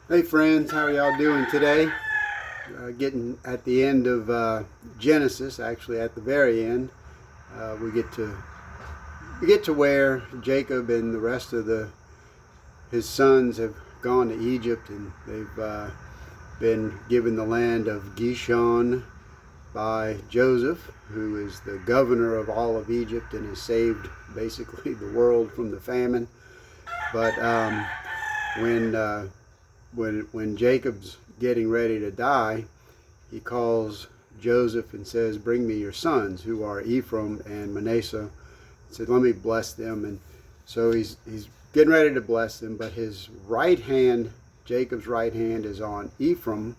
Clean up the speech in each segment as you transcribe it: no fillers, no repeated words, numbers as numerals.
Hey friends, how are y'all doing today? Getting at the end of Genesis, actually at the very end, we get to where Jacob and the rest of his sons have gone to Egypt, and they've been given the land of Gishon by Joseph, who is the governor of all of Egypt and has saved basically the world from the famine. But when uh, when Jacob's getting ready to die, he calls Joseph and says, "Bring me your sons, who are Ephraim and Manasseh." He said, "Let me bless them." And so he's getting ready to bless them, but his right hand, Jacob's right hand, is on Ephraim,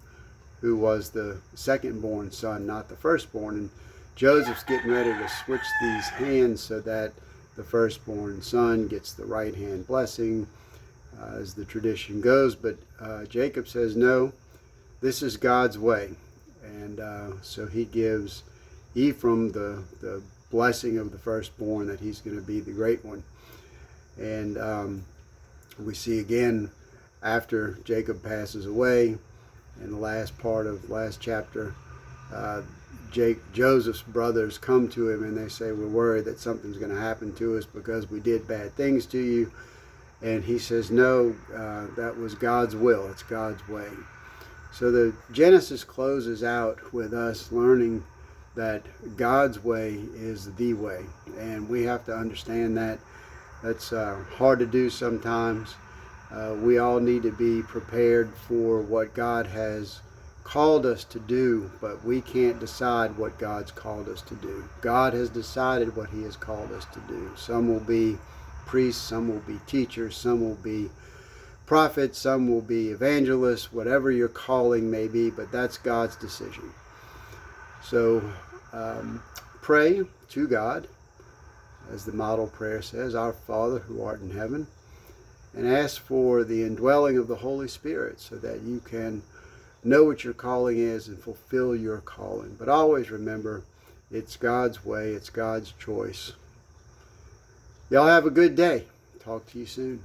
who was the second born son, not the firstborn. And Joseph's getting ready to switch these hands so that the firstborn son gets the right hand blessing, as the tradition goes. But Jacob says, "No, this is God's way." And so he gives Ephraim the blessing of the firstborn, that he's going to be the great one. And we see again, after Jacob passes away, in the last part of last chapter, uh, Joseph's brothers come to him and they say, "We're worried that something's going to happen to us because we did bad things to you." And he says, "No, that was God's will. It's God's way." So the Genesis closes out with us learning that God's way is the way, and we have to understand that. That's hard to do sometimes. We all need to be prepared for what God has called us to do, but we can't decide what God's called us to do. God has decided what he has called us to do. Some will be priests, some will be teachers, some will be prophets, some will be evangelists, whatever your calling may be, but that's God's decision. So pray to God, as the model prayer says, "Our Father who art in heaven," and ask for the indwelling of the Holy Spirit so that you can know what your calling is and fulfill your calling. But always remember, it's God's way, it's God's choice. Y'all have a good day. Talk to you soon.